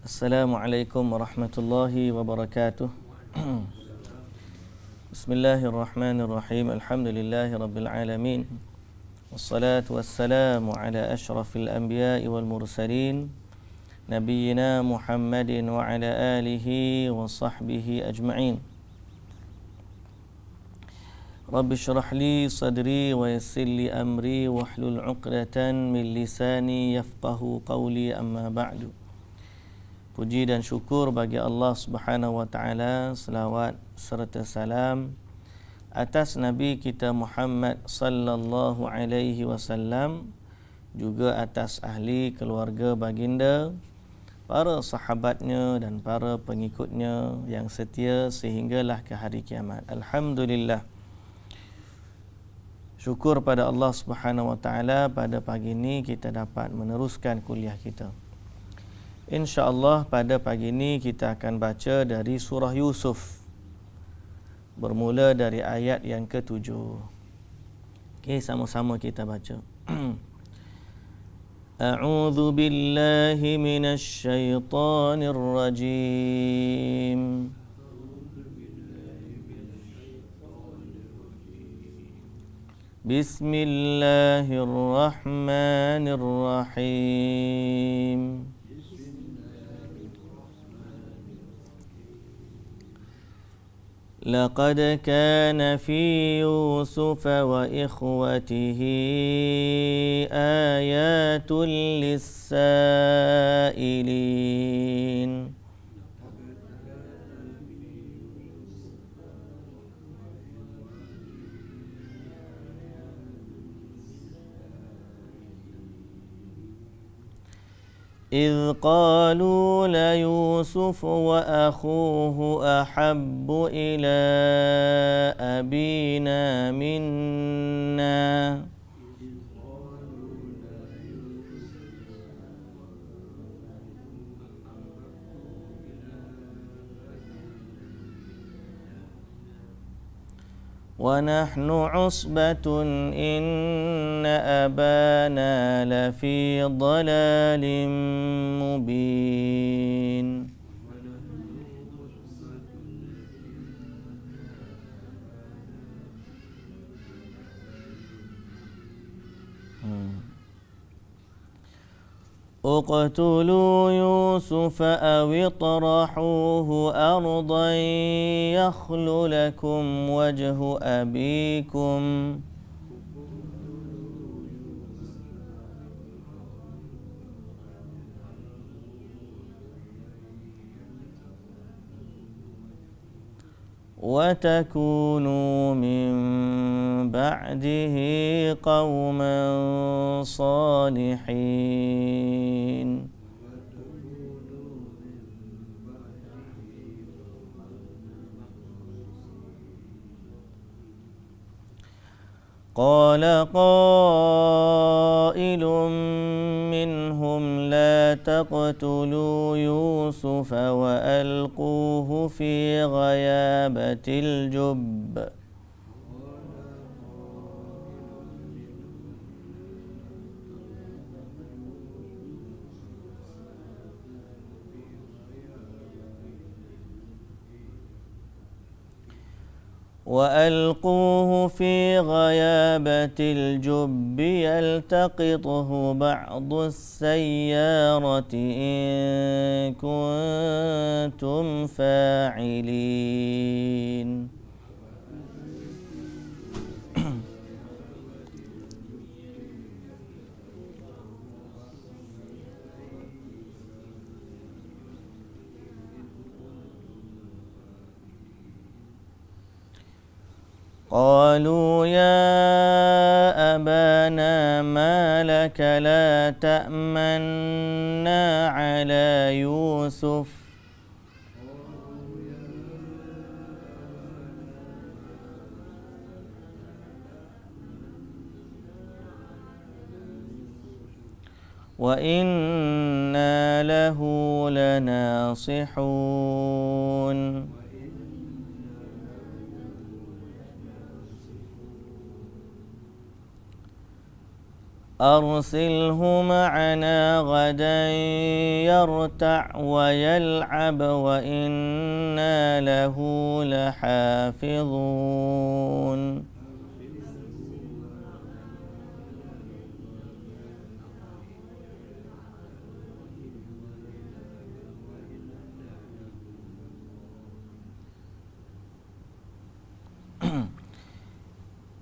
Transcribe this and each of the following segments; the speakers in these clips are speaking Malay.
Assalamualaikum warahmatullahi wabarakatuh. Bismillahirrahmanirrahim. Alhamdulillahi rabbil alamin. Wassalatu wassalamu ala ashrafil anbiya'i wal mursalin nabiyyina Muhammadin wa ala alihi wa sahbihi ajma'in. Rabbi shrah li sadri wa yassir li amri wahlul 'uqdatan min lisani yafqahu qawli, amma ba'du. Puji dan syukur bagi Allah Subhanahu wa taala, selawat serta salam atas Nabi kita Muhammad sallallahu alaihi wasallam, juga atas ahli keluarga baginda, para sahabatnya dan para pengikutnya yang setia sehinggalah ke hari kiamat. Alhamdulillah. Syukur pada Allah Subhanahu wa taala, pada pagi ini kita dapat meneruskan kuliah kita. InsyaAllah pada pagi ini kita akan baca dari surah Yusuf, bermula dari ayat yang ke-7. Okey, sama-sama kita baca. A'udzu billahi minasy syaithanir rajim. Bismillahirrahmanirrahim. لقد كان في يوسف وإخوته آيات للسائلين. إذ قالوا ليوسف وأخوه أحب إلى أبينا منا ونحن عصبة إن أبانا لفي ضلال مبين. اقتلوا يوسف أو اطرحوه أرضا يخل لكم وجه أبيكم وتكونوا من بعده قوما صالحين. قال قائل منهم لا تقتلوا يوسف وألقوه في غيابة الجب يلتقطه بعض السيارة إن كنتم فاعلين. قالوا يا أبانا ما لك لا تأمنا على يوسف وإنا له لناصحون. أرسله معنا غدا يرتع ويلعب وإنا له لحافظون.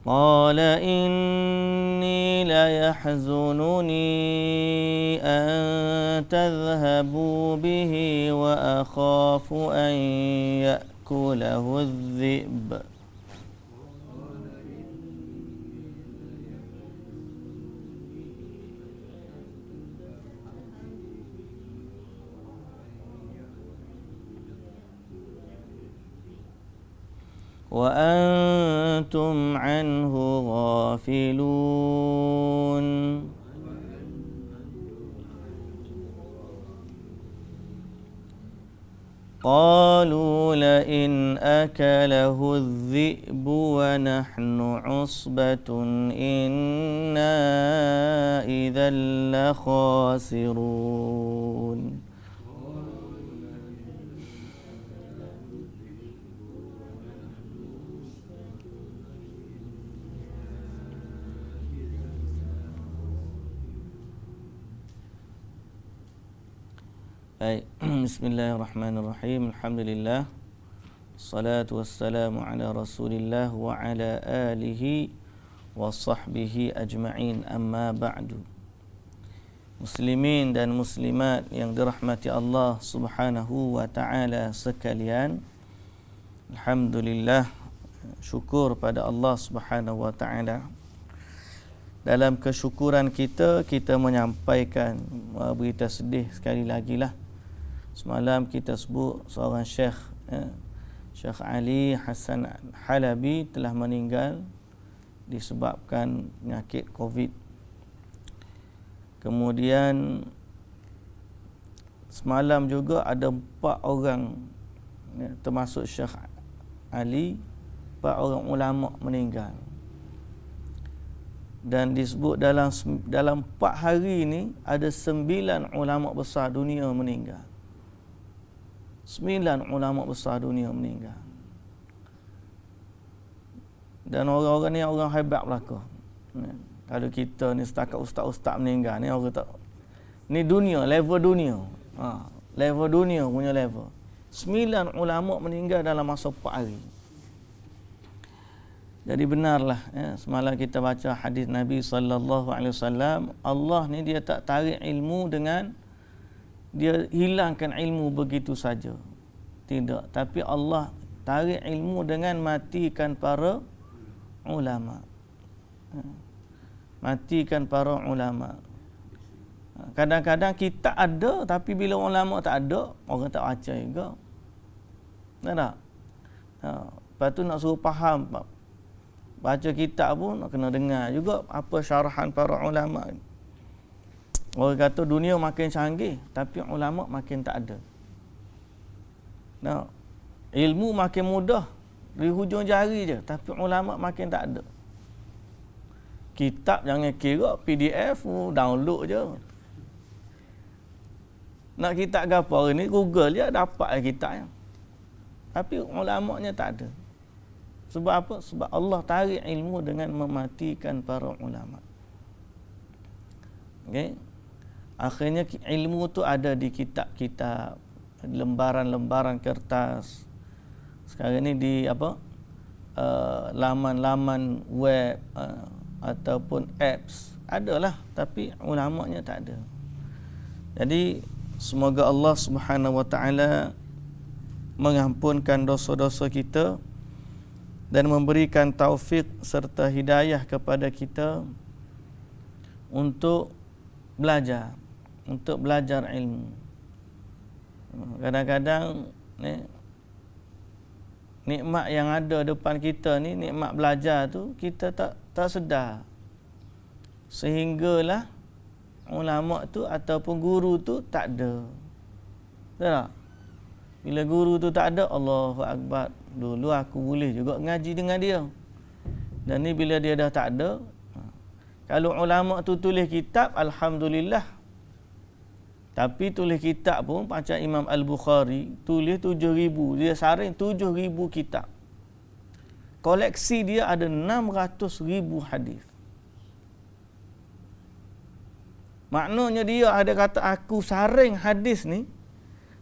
قال إني ليحزنني أن تذهبوا به وأخاف أن يأكله الذئب. وأنتم عنه غافلون. قالوا لئن أكله الذئب ونحن عصبة إنا إذا لخاسرون. Baik, bismillahirrahmanirrahim. Alhamdulillah. Salatu wassalamu ala Rasulillah wa ala alihi wa sahbihi ajma'in. Amma ba'du. Muslimin dan muslimat yang dirahmati Allah Subhanahu wa taala sekalian. Alhamdulillah, syukur pada Allah Subhanahu wa taala. Dalam kesyukuran kita menyampaikan berita sedih sekali lagi lah. Semalam kita sebut seorang Syekh Syekh Ali Hassan Halabi telah meninggal disebabkan penyakit COVID. Kemudian semalam juga ada 4 orang termasuk Syekh Ali, 4 orang ulama meninggal. Dan disebut dalam 4 hari ini ada 9 ulama besar dunia meninggal. 9 ulama besar dunia meninggal. Dan orang-orang ni orang hebat belaka. Kalau kita ni setakat ustaz-ustaz meninggal ni orang tak. Ni dunia, level dunia. Level dunia punya level. 9 ulama meninggal dalam masa 4 hari. Jadi benarlah semalam kita baca hadis Nabi sallallahu alaihi wasallam, Allah ni dia tak tarik ilmu dengan dia hilangkan ilmu begitu saja. Tidak, tapi Allah tarik ilmu dengan matikan para ulama. Matikan para ulama. Kadang-kadang kita ada tapi bila ulama tak ada, orang tak baca juga. Tak? Lepas tu nak suruh faham, baca kitab pun nak kena dengar juga apa syarahan para ulama. Orang kata dunia makin canggih tapi ulama makin tak ada. Nah, ilmu makin mudah di hujung jari je tapi ulama makin tak ada. Kitab jangan kira PDF download je. Nak kitab ke apa hari ni Google je dapat kitabnya. Tapi ulamanya tak ada. Sebab apa? Sebab Allah tarik ilmu dengan mematikan para ulama. Okey. Akhirnya ilmu tu ada di kitab-kitab, lembaran-lembaran kertas. Sekarang ni di laman-laman web ataupun apps adalah, tapi ulamanya tak ada. Jadi semoga Allah Subhanahu wa taala mengampunkan dosa-dosa kita dan memberikan taufik serta hidayah kepada kita untuk belajar ilmu. Kadang-kadang nikmat yang ada depan kita ni, nikmat belajar tu kita tak sedar. Sehinggalah ulama tu ataupun guru tu tak ada. Betul tak? Bila guru tu tak ada, Allahu Akbar, dulu aku boleh juga ngaji dengan dia. Dan ni bila dia dah tak ada, Kalau ulama tu tulis kitab, alhamdulillah. Tapi tulis kitab pun macam Imam Al-Bukhari tulis 7,000, dia saring 7,000 kitab. Koleksi dia ada 600,000 hadis. Maknanya dia ada kata aku saring hadis ni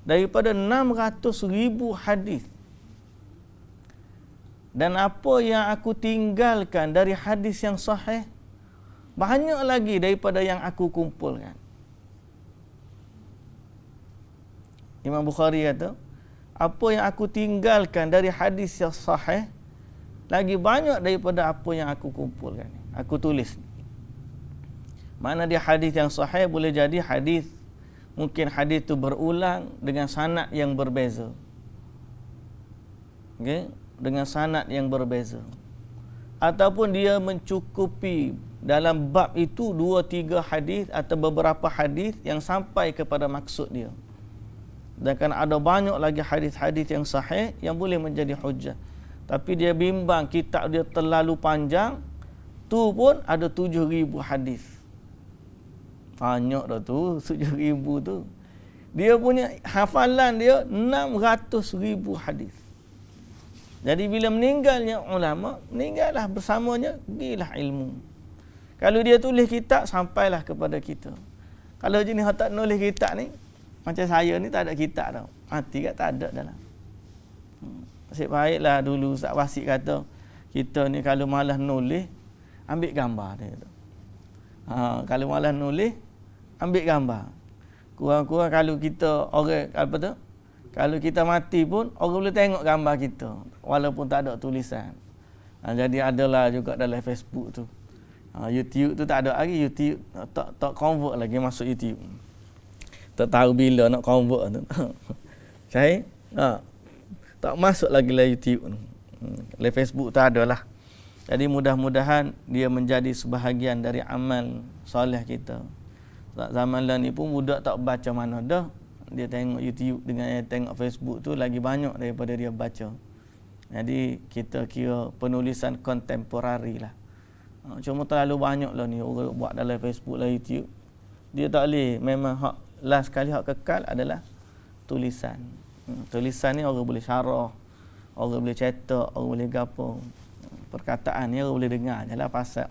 daripada 600,000 hadis. Dan apa yang aku tinggalkan dari hadis yang sahih banyak lagi daripada yang aku kumpulkan. Imam Bukhari kata, apa yang aku tinggalkan dari hadis yang sahih lagi banyak daripada apa yang aku kumpulkan, aku tulis. Mana dia hadis yang sahih boleh jadi hadis, mungkin hadis itu berulang dengan sanad yang berbeza. Okey, dengan sanad yang berbeza. Ataupun dia mencukupi dalam bab itu 2-3 hadis atau beberapa hadis yang sampai kepada maksud dia. Dan kan ada banyak lagi hadis-hadis yang sahih yang boleh menjadi hujjah. Tapi dia bimbang kitab dia terlalu panjang, tu pun ada 7,000 hadis. Banyak dah tu, 7,000 tu. Dia punya hafalan dia 600,000 hadis. Jadi bila meninggalnya ulama, meninggallah bersamanya, pergilah ilmu. Kalau dia tulis kitab, sampailah kepada kita. Kalau jenis tak nulis kitab ni, macam saya ni tak ada kitab tau. Mati kat tak ada dalam. Nasib baiklah dulu Ustaz Wasit kata, kita ni kalau malas nulis, ambil gambar dia. Kalau malas nulis, ambil gambar. Kurang-kurang kalau kita orang apa tu? Kalau kita mati pun orang boleh tengok gambar kita walaupun tak ada tulisan. Jadi adalah juga dalam Facebook tu. YouTube tu tak ada lagi, YouTube tak convert lagi masuk YouTube. Tak tahu bila nak convert tu. Saya tak masuk lagi lah YouTube tu. Dalam Facebook tak ada lah. Jadi mudah-mudahan dia menjadi sebahagian dari amal soleh kita. Zaman lah ni pun budak tak baca mana dah. Dia tengok YouTube dengan dia tengok Facebook tu lagi banyak daripada dia baca. Jadi kita kira penulisan kontemporari lah. Cuma terlalu banyak lah ni orang buat dalam Facebook lah YouTube. Dia tak boleh, memang hak last kali hak kekal adalah tulisan. Tulisan ni orang boleh syarah, orang boleh cetak, orang boleh gapo. Perkataan ni orang boleh dengar je lah pasal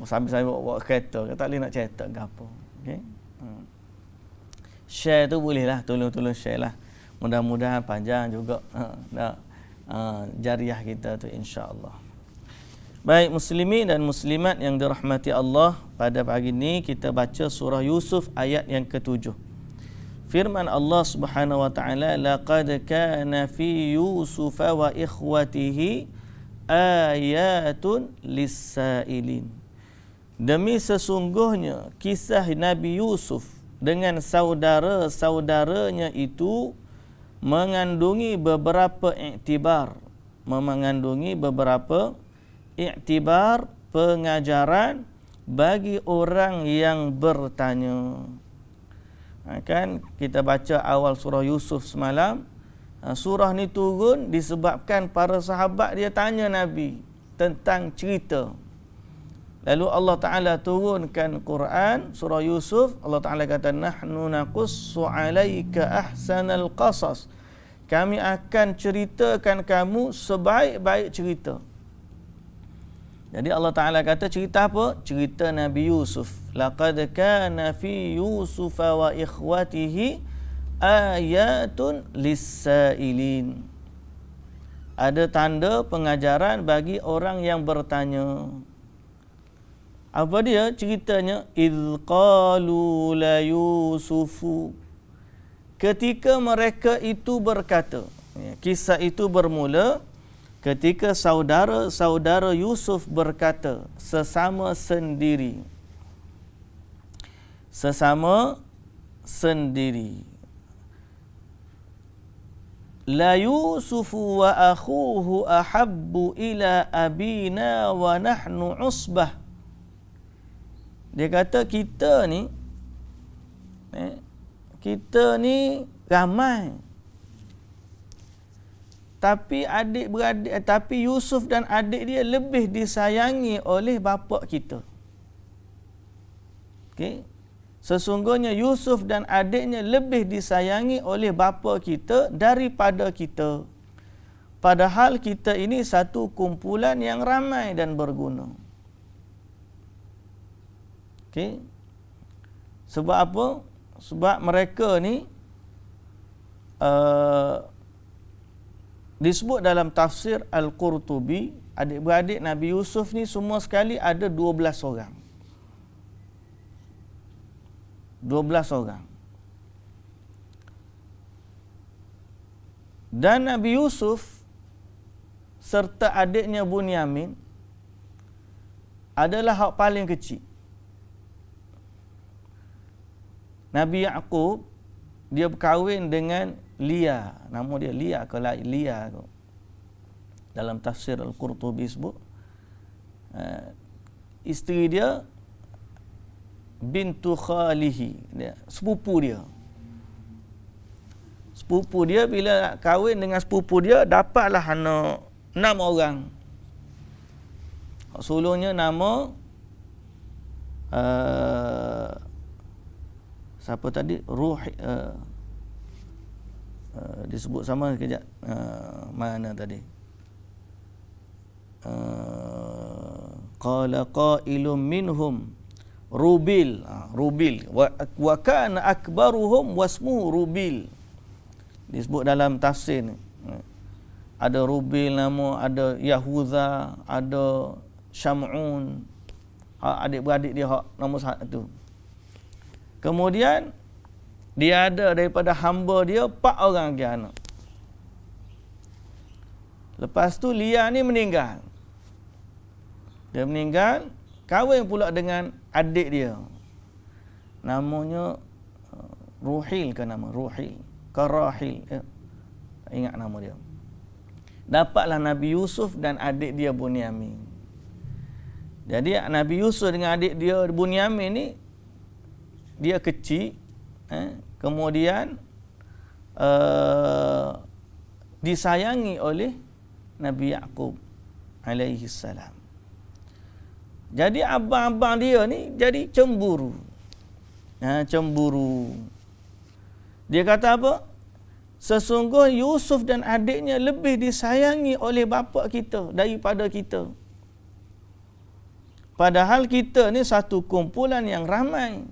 sambil-sambil bawa kereta, tak boleh nak cetak gapo. Okey. Share tu boleh lah, tolong share lah. Mudah-mudahan panjang juga jariah kita tu insya-Allah. Baik muslimin dan muslimat yang dirahmati Allah, pada pagi ini kita baca surah Yusuf ayat yang ke-7. Firman Allah Subhanahu wa taala, laqad kana fi Yusuf wa ikhwatihi ayatun lis-sailin. Demi sesungguhnya kisah Nabi Yusuf dengan saudara-saudaranya itu mengandungi beberapa iktibar, pengajaran bagi orang yang bertanya. Kan kita baca awal surah Yusuf semalam, surah ni turun disebabkan para sahabat dia tanya Nabi tentang cerita. Lalu Allah Ta'ala turunkan Quran, surah Yusuf. Allah Ta'ala kata, nahnu naqussu alaika ahsanal qasas. Kami akan ceritakan kamu sebaik-baik cerita. Jadi Allah Ta'ala kata cerita apa? Cerita Nabi Yusuf. Laqad kana fi Yusuf wa ikhwatihi ayatun lis-sailin. Ada tanda pengajaran bagi orang yang bertanya. Apa dia ceritanya? Idh qalu la Yusufu. Ketika mereka itu berkata, kisah itu bermula ketika saudara-saudara Yusuf berkata sesama sendiri. La Yusufu wa akhuhu ahabbu ila abina wa nahnu usbah. Dia kata kita ni ramai. Tapi Yusuf dan adik dia lebih disayangi oleh bapa kita. Okey. Sesungguhnya Yusuf dan adiknya lebih disayangi oleh bapa kita daripada kita. Padahal kita ini satu kumpulan yang ramai dan berguna. Okey. Sebab apa? Sebab mereka ni disebut dalam tafsir Al-Qurtubi, adik-beradik Nabi Yusuf ni semua sekali ada 12 orang. 12 orang. Dan Nabi Yusuf serta adiknya Bunyamin adalah hak paling kecil. Nabi Yaqub dia berkahwin dengan Lia, nama dia Lia ke Lia tu. Dalam tafsir Al-Qurtubi sebut isteri dia bintu khalihi, dia, sepupu dia. Sepupu dia bila kahwin dengan sepupu dia dapatlah anak 6 orang. Sulungnya nama siapa tadi? Disebut sama kejap. Mana tadi? Qala qailum minhum Rubil, Rubil wa kana akbaruhum wasmuhu Rubil. Disebut dalam tafsir ni. Ada Rubil nama, ada Yahuza, ada Syam'un. Adik-beradik dia hak nombor 1 tu. Kemudian dia ada daripada hamba dia 4 orang lagi anak. Lepas tu Lia ni meninggal. Dia meninggal, kahwin pula dengan adik dia. Namanya Ruhil ke nama? Ruhil. Karahil. Tak ingat nama dia. Dapatlah Nabi Yusuf dan adik dia Bunyamin. Jadi Nabi Yusuf dengan adik dia Bunyamin ni, dia kecil. Kemudian disayangi oleh Nabi Yaqub alaihi salam. Jadi abang-abang dia ni jadi cemburu. Cemburu. Dia kata apa? Sesungguhnya Yusuf dan adiknya lebih disayangi oleh bapa kita daripada kita. Padahal kita ni satu kumpulan yang ramai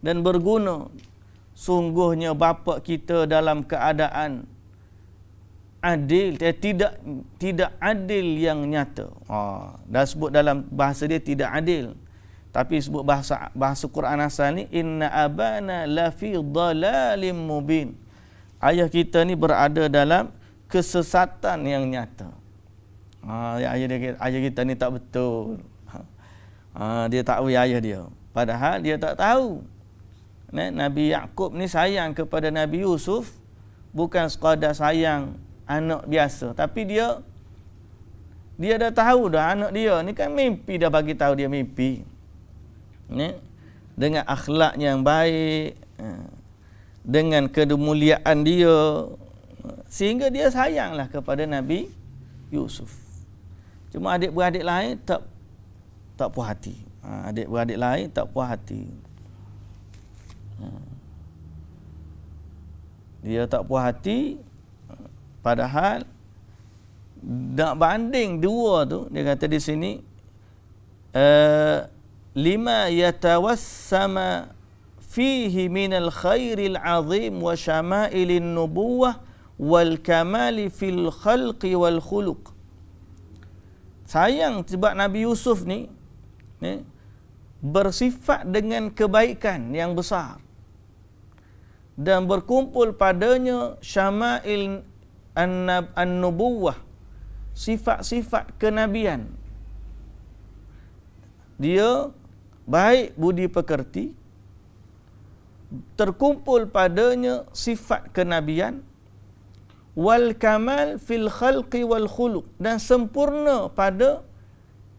dan berguna. Sungguhnya bapa kita dalam keadaan adil, tidak adil yang nyata. Dah sebut dalam bahasa dia tidak adil. Tapi sebut bahasa Quran asal ni, inna abana lafi dhalalim mubin. Ayah kita ni berada dalam kesesatan yang nyata. Ayah kita ni tak betul. Dia tak tahu ayah dia. Padahal dia tak tahu. Nabi Yaqub ni sayang kepada Nabi Yusuf bukan sekadar sayang anak biasa, tapi dia dah tahu dah anak dia ni kan mimpi, dah bagi tahu dia mimpi. Dengan akhlak yang baik, dengan kemuliaan dia, sehingga dia sayanglah kepada Nabi Yusuf. Cuma adik-beradik lain tak puas hati. Adik-beradik lain tak puas hati. Dia tak puas hati, padahal nak banding dua tu, dia kata di sini lima yatawassama fihi minal khairil azim wa syama'ilin nubuwah wal kamali fil khalqi wal khuluq. Sayang sebab Nabi Yusuf ni bersifat dengan kebaikan yang besar dan berkumpul padanya syama'il an-nubuwah, sifat-sifat kenabian. Dia baik budi pekerti, terkumpul padanya sifat kenabian, wal kamal fil khalqi wal khuluq, dan sempurna pada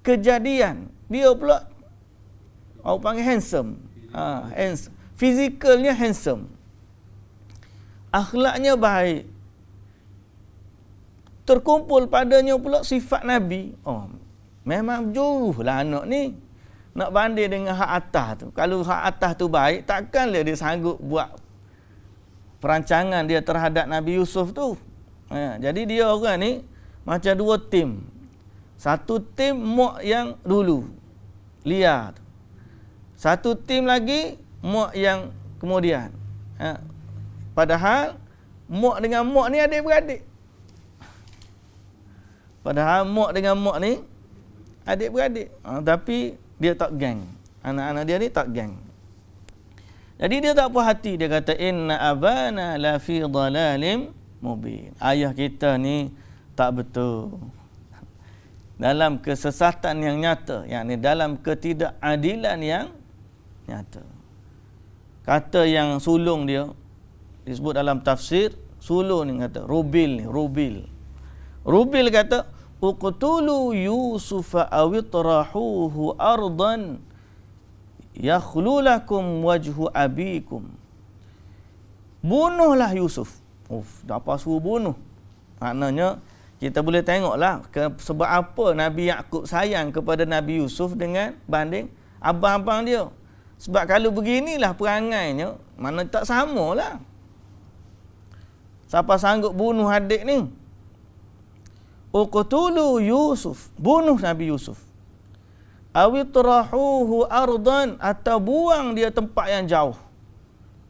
kejadian. Dia pula orang panggil handsome. Handsome. Fizikalnya handsome. Akhlaknya baik. Terkumpul padanya pula sifat Nabi. Memang juruhlah anak ni. nak banding dengan hak atas tu. Kalau hak atas tu baik, takkanlah dia sanggup buat perancangan dia terhadap Nabi Yusuf tu. Jadi dia orang ni macam dua tim. Satu tim mak yang dulu, liar tu. Satu tim lagi mak yang kemudian. Padahal mak dengan mak ni adik-beradik. Padahal mak dengan mak ni adik-beradik. Tapi dia tak geng. Anak-anak dia ni tak geng. Jadi dia tak puas hati. Dia kata, inna abana la fi dhalalim mubin. Ayah kita ni tak betul. Dalam kesesatan yang nyata. Yang dalam ketidakadilan yang nyata. Kata yang sulung dia, disebut dalam tafsir, sulung ni kata, Rubil ni, Rubil. Rubil kata, uqtulu Yusufa awitrahuhu ardan yakhlulakum wajhu abikum. Bunuhlah Yusuf. Dapat suruh bunuh. Maknanya kita boleh tengoklah sebab apa Nabi Yaqub sayang kepada Nabi Yusuf dengan banding abang-abang dia. Sebab kalau beginilah perangainya, mana tak samalah. Siapa sanggup bunuh adik ni? Uqtulu Yusuf, bunuh Nabi Yusuf. Awitrahuhu ardan, atau buang dia tempat yang jauh.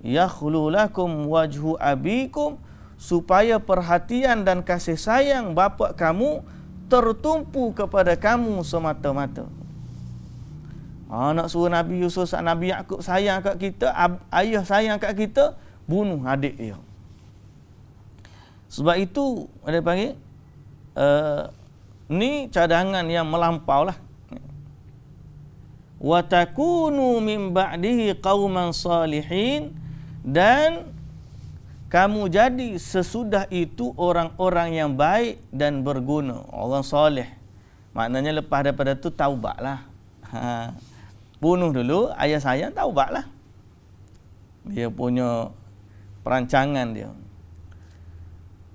Yakhlu lakum wajhu abikum, supaya perhatian dan kasih sayang bapa kamu tertumpu kepada kamu semata-mata. Nak suruh Nabi Yusuf, Nabi Yaqub sayang kat kita, ayah sayang kat kita, bunuh adik dia. Sebab itu ada panggil ni cadangan yang melampau lah. Wa takunu min ba'dihi qauman salihin, dan kamu jadi sesudah itu orang-orang yang baik dan berguna, orang soleh. Maknanya lepas daripada tu taubatlah. Bunuh dulu, ayah sayang, taubatlah. Dia punya perancangan dia.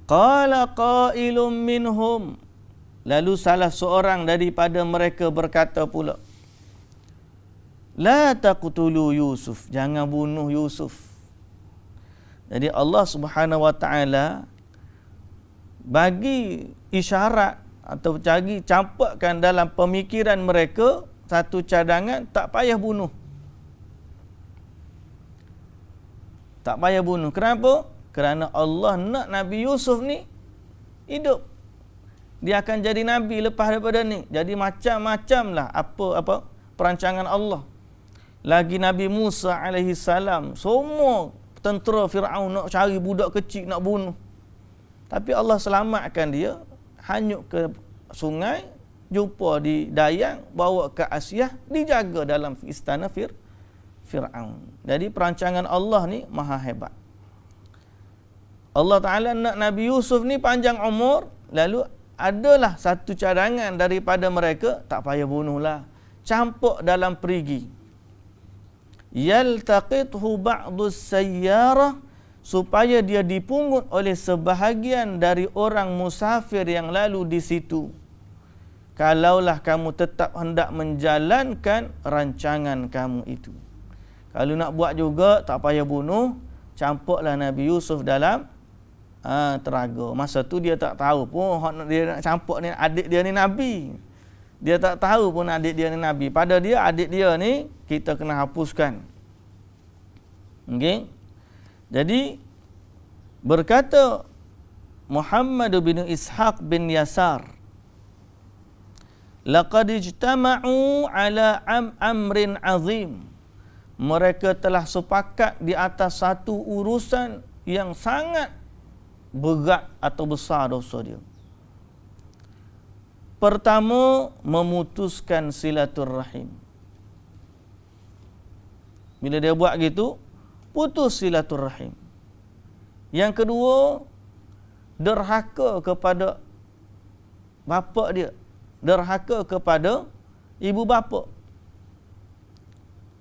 Qala qailum minhum, lalu salah seorang daripada mereka berkata pula, la taqtulu Yusuf, jangan bunuh Yusuf. Jadi Allah Subhanahu wa taala bagi isyarat atau bagi campakkan dalam pemikiran mereka satu cadangan, tak payah bunuh. Tak payah bunuh. Kenapa? Kerana Allah nak Nabi Yusuf ni hidup. Dia akan jadi Nabi lepas daripada ni. Jadi macam-macam lah apa perancangan Allah. Lagi Nabi Musa alaihi salam, semua tentera Firaun nak cari budak kecil nak bunuh. Tapi Allah selamatkan dia, hanyut ke sungai, jumpa di Dayang, bawa ke Asyah, dijaga dalam istana Firaun. Jadi perancangan Allah ni maha hebat. Allah Ta'ala nak Nabi Yusuf ni panjang umur, lalu adalah satu cadangan daripada mereka, tak payah bunuhlah, campur dalam perigi. Yaltaqithu ba'dus sayyarah, supaya dia dipungut oleh sebahagian dari orang musafir yang lalu di situ. Kalaulah kamu tetap hendak menjalankan rancangan kamu itu. Kalau nak buat juga, tak payah bunuh, campurlah Nabi Yusuf dalam teraga. Masa tu dia tak tahu pun dia nak campur ni adik dia ni Nabi. Dia tak tahu pun adik dia ni Nabi. Pada dia, adik dia ni kita kena hapuskan. Okey. Jadi berkata Muhammad bin Ishaq bin Yasar, laqad ijtama'u ala amrin azim. Mereka telah sepakat di atas satu urusan yang sangat berat atau besar dosa dia. Pertama, memutuskan silaturrahim. Bila dia buat gitu, putus silaturrahim. Yang kedua, derhaka kepada bapa dia, derhaka kepada ibu bapa.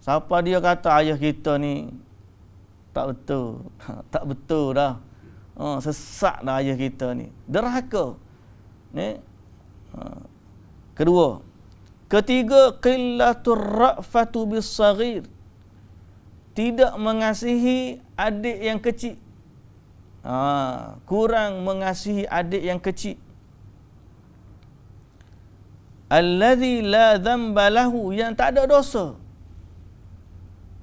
Siapa dia kata ayah kita ni tak betul, tak betul dah. Sesak dah ayah kita ni. Derhaka. Ni. Kedua, Ketiga, qillatur ra'fatu bis-saghir. Tidak mengasihi adik yang kecil. Kurang mengasihi adik yang kecil. Allazi la dzamba lahu, yang tak ada dosa,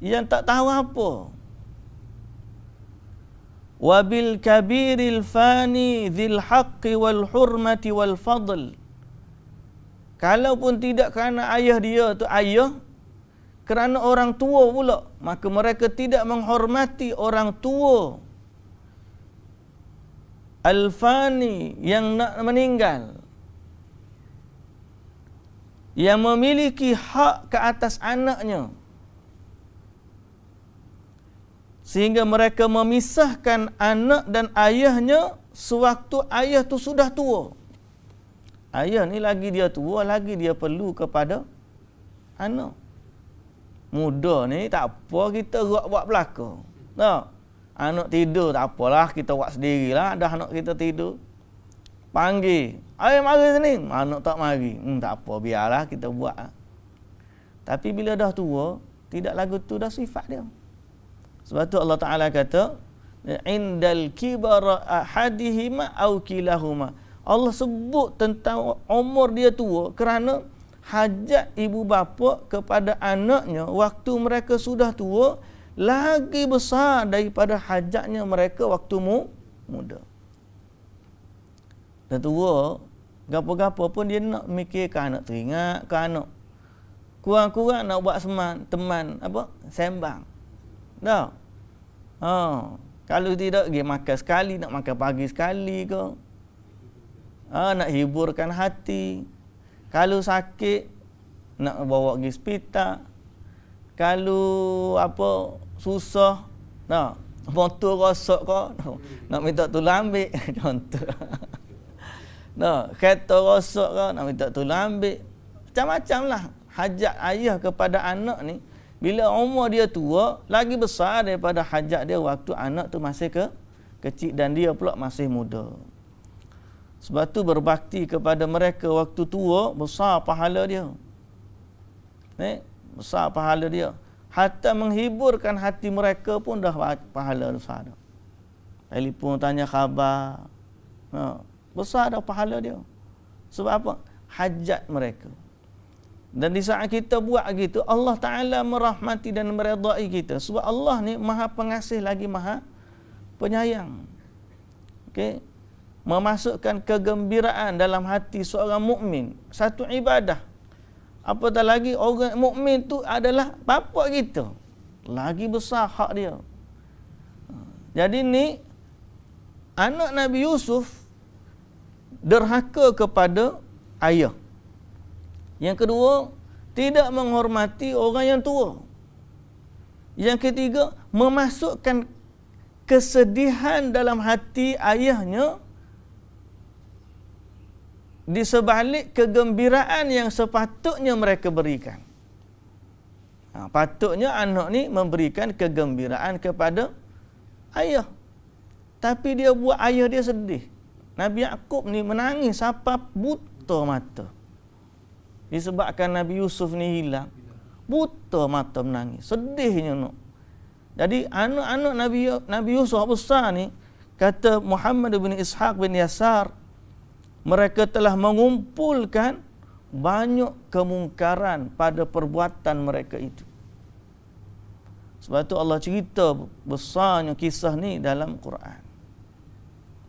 yang tak tahu apa. Wabil kabiril fani dzil haqqi wal hurmati wal fadl. Kalaupun tidak kerana ayah dia tu ayah, kerana orang tua pula, maka mereka tidak menghormati orang tua. Al-fani, yang nak meninggal, yang memiliki hak ke atas anaknya, sehingga mereka memisahkan anak dan ayahnya sewaktu ayah tu sudah tua. Ayah ni lagi dia tua, lagi dia perlu kepada anak. Muda ni tak apa kita buat belaka. Tak? Anak tidur tak apalah, kita buat sendirilah. Dah anak kita tidur, panggil, "Ayah mari sini." Anak tak mari. Tak apa, biarlah kita buat. Tapi bila dah tua, tidak lagu tu dah sifat dia. Sebab tu Allah Ta'ala kata, "Indal kibara ahadihima aw kilahuma." Allah sebut tentang umur dia tua kerana hajat ibu bapa kepada anaknya waktu mereka sudah tua lagi besar daripada hajatnya mereka waktu muda. Dah tua, gapo-gapo pun dia nak mikirkan anak, teringat ke anak. Kurang-kurang nak buat teman sembang. Dah. Kalau tidak, pergi makan sekali, nak makan pagi sekali ke. Nak hiburkan hati. Kalau sakit, nak bawa pergi hospital. Kalau susah, motor rosak ke, nak minta tolong ambil. Contoh. Kereta rosak ke, nak minta tolong ambil. Macam-macam lah hajat ayah kepada anak ni. Bila umur dia tua, lagi besar daripada hajat dia waktu anak tu masih kecil dan dia pula masih muda. Sebab tu berbakti kepada mereka waktu tua, besar pahala dia. Besar pahala dia. Hatta menghiburkan hati mereka pun dah pahala besar dah. Telefon tanya khabar. Besar dah pahala dia. Sebab apa? Hajat mereka. Dan di saat kita buat gitu, Allah Ta'ala merahmati dan meredai kita. Sebab Allah ni maha pengasih lagi maha penyayang. Okey. Memasukkan kegembiraan dalam hati seorang mukmin, satu ibadah. Apatah lagi orang mukmin tu adalah bapa kita, lagi besar hak dia. Jadi ni anak Nabi Yusuf derhaka kepada ayah. Yang kedua, tidak menghormati orang yang tua. Yang ketiga, memasukkan kesedihan dalam hati ayahnya di sebalik kegembiraan yang sepatutnya mereka berikan. Patutnya anak ni memberikan kegembiraan kepada ayah. Tapi dia buat ayah dia sedih. Nabi Yaqub ni menangis sampai buta mata. Disebabkan Nabi Yusuf ni hilang. Buta mata menangis. Sedihnya nak. Jadi anak-anak Nabi Yusuf besar ni, kata Muhammad bin Ishaq bin Yasar, mereka telah mengumpulkan banyak kemungkaran pada perbuatan mereka itu. Sebab tu Allah cerita besarnya kisah ni dalam Quran.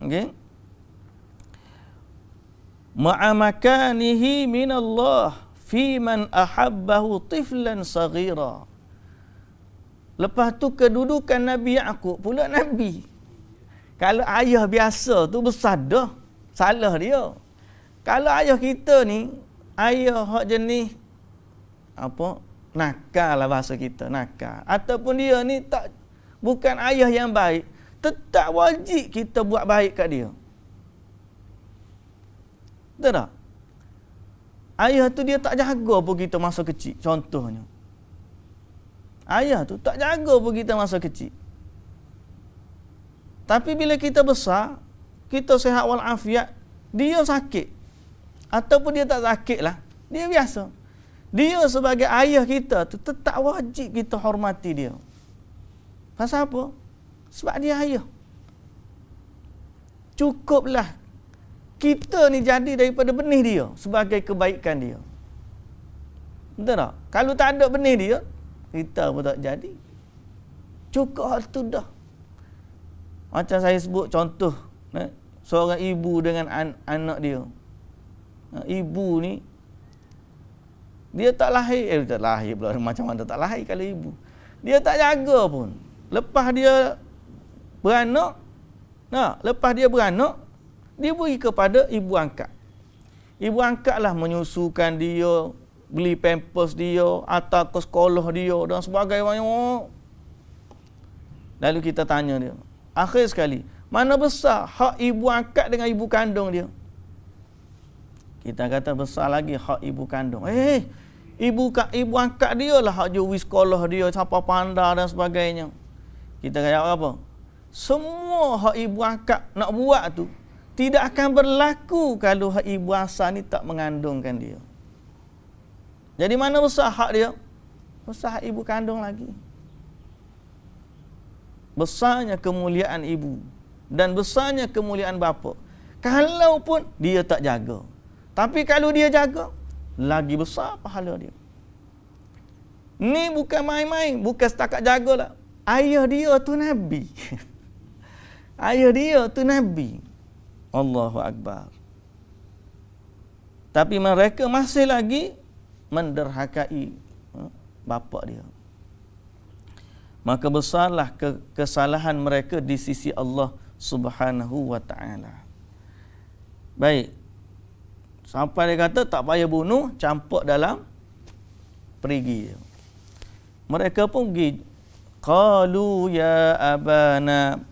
Okey? Ma'amakanihi minallah fi man ahabbahu tiflan saghira. Lepas tu kedudukan Nabi Yaqub pula Nabi. Kalau ayah biasa tu besar dah, salah dia. Kalau ayah kita ni, ayah hak jenis nakal lah bahasa kita, nakal. Ataupun dia ni bukan ayah yang baik, tetap wajib kita buat baik kat dia. Betul tak? Ayah tu dia tak jaga pun kita masa kecil, contohnya. Ayah tu tak jaga pun kita masa kecil. Tapi bila kita besar, kita sihat walafiat, dia sakit. Ataupun dia tak sakit lah, dia biasa. Dia sebagai ayah kita tu tetap wajib kita hormati dia. Pasal apa? Sebab dia ayah. Cukuplah kita ni jadi daripada benih dia sebagai kebaikan dia. Betul tak? Kalau tak ada benih dia, kita pun tak jadi. Cukup hal tu dah. Macam saya sebut contoh, seorang ibu dengan anak dia. Ibu ni, dia tak lahir, tak lahir pula, macam mana tak lahir kalau ibu. Dia tak jaga pun. Lepas dia beranak, dia beri kepada ibu angkat. Ibu angkatlah menyusukan dia, beli pampers dia, hantar ke sekolah dia dan sebagainya. Lalu kita tanya dia, akhir sekali, mana besar hak ibu angkat dengan ibu kandung dia? Kita kata besar lagi hak ibu kandung. Ibu angkat dia lah hak juri sekolah dia, siapa pandai dan sebagainya. Kita jawab apa? Semua hak ibu angkat nak buat tu tidak akan berlaku kalau hak ibu asal ni tak mengandungkan dia. Jadi mana besar hak dia? Besar hak ibu kandung lagi. Besarnya kemuliaan ibu dan besarnya kemuliaan bapa. Kalaupun dia tak jaga. Tapi kalau dia jaga, lagi besar pahala dia. Ni bukan main-main, bukan setakat jagalah. Ayah dia tu Nabi. Ayah dia tu Nabi. Allahu Akbar. Tapi mereka masih lagi menderhakai bapa dia. Maka besarlah kesalahan mereka di sisi Allah Subhanahu wa taala. Baik. Sampai dia kata tak payah bunuh, campur dalam perigi. Mereka pun pergi. Qalu ya abana.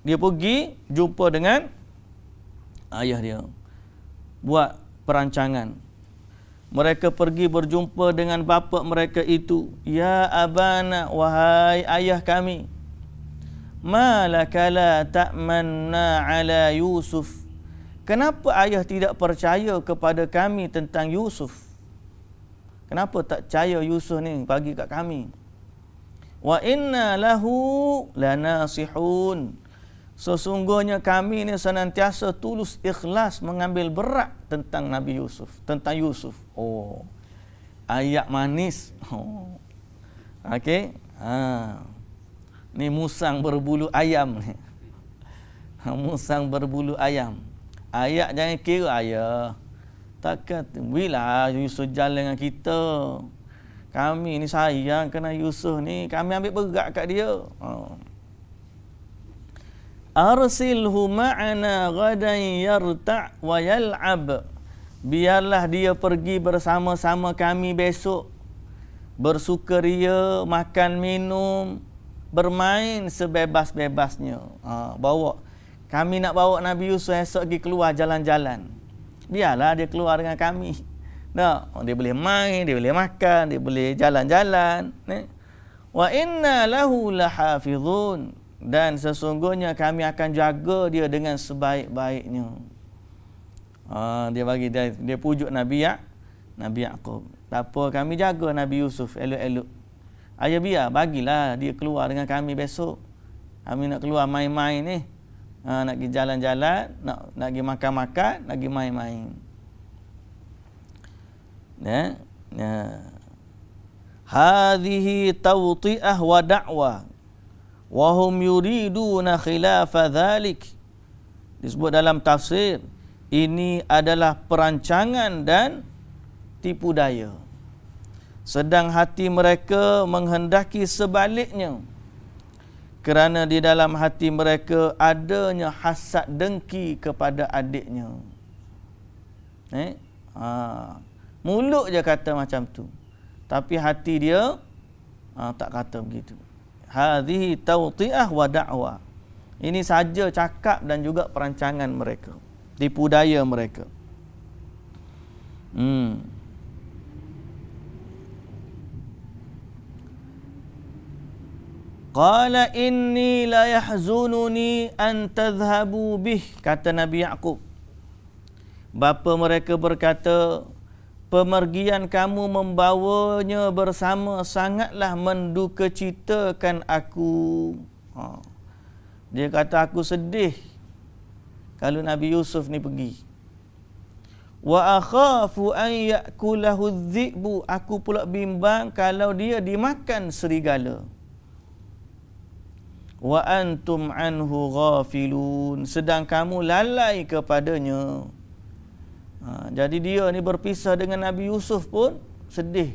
Dia pergi jumpa dengan ayah dia. Buat perancangan. Mereka pergi berjumpa dengan bapa mereka itu. Ya abana, wahai ayah kami. Ma laka la ta'manna ala Yusuf. Kenapa ayah tidak percaya kepada kami tentang Yusuf? Kenapa tak percaya Yusuf ni bagi kat kami? Wa inna lahu lanasihun. Sesungguhnya kami ni senantiasa tulus ikhlas mengambil berat tentang Nabi Yusuf, tentang Yusuf. Oh, ayat manis. Oh. Okey. Ni musang berbulu ayam ni. Musang berbulu ayam. Ayat jangan kira ayah. Takkan bila Yusuf jalan dengan kita. Kami ni sayang kena Yusuf ni, kami ambil berat kat dia. Arsilhu ma'ana ghadan yarta' wa yal'ab. Biarlah dia pergi bersama-sama kami besok. Bersukaria, makan minum, bermain sebebas-bebasnya. Bawa. Kami nak bawa Nabi Yusuf esok pergi keluar jalan-jalan. Biarlah dia keluar dengan kami. Dia boleh main, dia boleh makan, dia boleh jalan-jalan. Wa inna lahu lahafizun. Dan sesungguhnya kami akan jaga dia dengan sebaik-baiknya. Dia pujuk Nabi Yaqub. Tak apa, kami jaga Nabi Yusuf elok-elok. Ayah biar, bagilah dia keluar dengan kami besok. Kami nak keluar main-main ni. Nak pergi jalan-jalan, nak pergi makan-makan, nak pergi main-main. Hadhihi tawti'ah wa da'wah. Wahum yuriduna khilafa dhalik. Disebut dalam tafsir, ini adalah perancangan dan tipu daya. Sedang hati mereka menghendaki sebaliknya. Kerana di dalam hati mereka adanya hasad dengki kepada adiknya. Mulut je kata macam tu. Tapi hati dia tak kata begitu. Hadhihi tawti'ah wa da'wah. Ini saja cakap dan juga perancangan mereka. Tipu daya mereka. Qala inni la yahzununi an tadhhabu bih. Kata Nabi Yaqub. Bapa mereka berkata, pemergian kamu membawanya bersama sangatlah mendukacitakan aku. Dia kata aku sedih kalau Nabi Yusuf ni pergi. Wa akhafu an ya'kulahu adh-dhi'bu, aku pula bimbang kalau dia dimakan serigala. Wa antum anhu ghafilun, sedang kamu lalai kepadanya. Jadi dia ni berpisah dengan Nabi Yusuf pun sedih.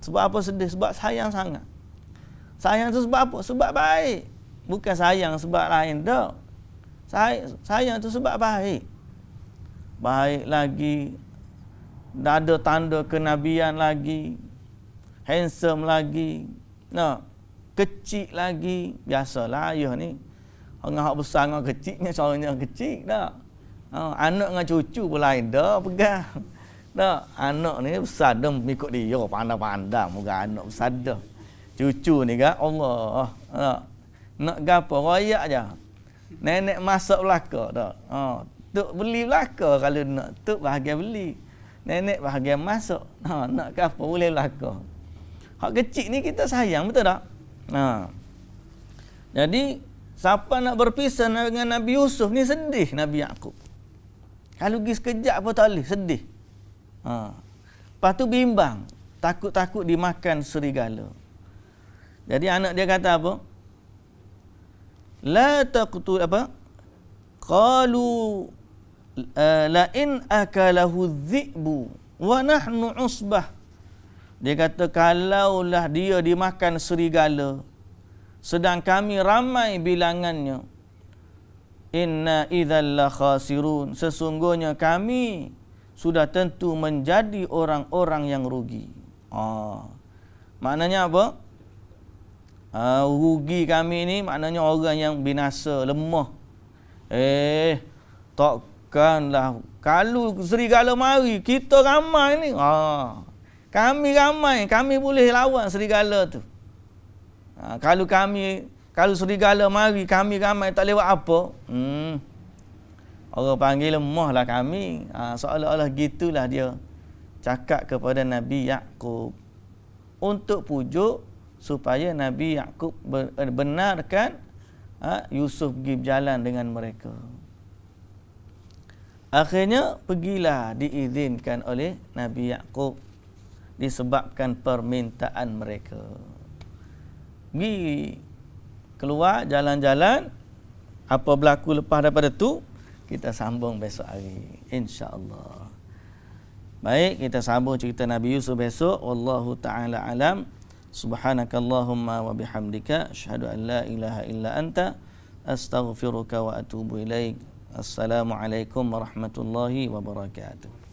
Sebab apa sedih? Sebab sayang sangat. Sayang tu sebab apa? Sebab baik. Bukan sayang sebab lain dah. Sayang tu sebab baik. Baik lagi, dah ada tanda kenabian lagi, handsome lagi, kecil lagi. Biasalah ayah ni, orang hak besar dengan kecilnya, seorangnya kecil dah. Anak dengan cucu pun lain dah pegang. Dah, anak ni besar dah ikut dia, pandang-pandang muka anak besar dah. Cucu ni kan Allah, nak gapo royak je. Nenek masak belaka dah. Tok beli belaka kalau nak, tok bahagian beli. Nenek bahagian masak. Nak gapo boleh belaka. Hak kecil ni kita sayang, betul tak? Jadi siapa nak berpisah dengan Nabi Yusuf ni sedih Nabi Yaqub. Kalau pergi sekejap pun tak boleh, sedih. Lepas tu bimbang, takut-takut dimakan serigala. Jadi anak dia kata apa? La taqtul apa? Qalu la in akalahu dhi'bu wa nahnu usbah. Dia kata kalaulah dia dimakan serigala sedang kami ramai bilangannya, inna idzal la khasirun, sesungguhnya kami sudah tentu menjadi orang-orang yang rugi. Maknanya apa? Rugi kami ni maknanya orang yang binasa, lemah. Takkanlah kalau serigala mari kita ramai ni. Kami ramai, kami boleh lawan serigala tu. Kalau serigala mari, kami ramai tak lewat apa? Orang panggil lemah lah kami. Seolah-olah gitulah dia cakap kepada Nabi Yaqub. Untuk pujuk supaya Nabi Yaqub benarkan Yusuf pergi berjalan dengan mereka. Akhirnya pergilah, diizinkan oleh Nabi Yaqub disebabkan permintaan mereka. Pergi keluar jalan-jalan. Apa berlaku lepas daripada tu kita sambung besok hari, insya-Allah. Baik, kita sambung cerita Nabi Yusuf besok. Wallahu taala alam. Subhanakallahumma wa bihamdika asyhadu an la ilaha illa anta astaghfiruka wa atubu ilaik. Assalamualaikum warahmatullahi wabarakatuh.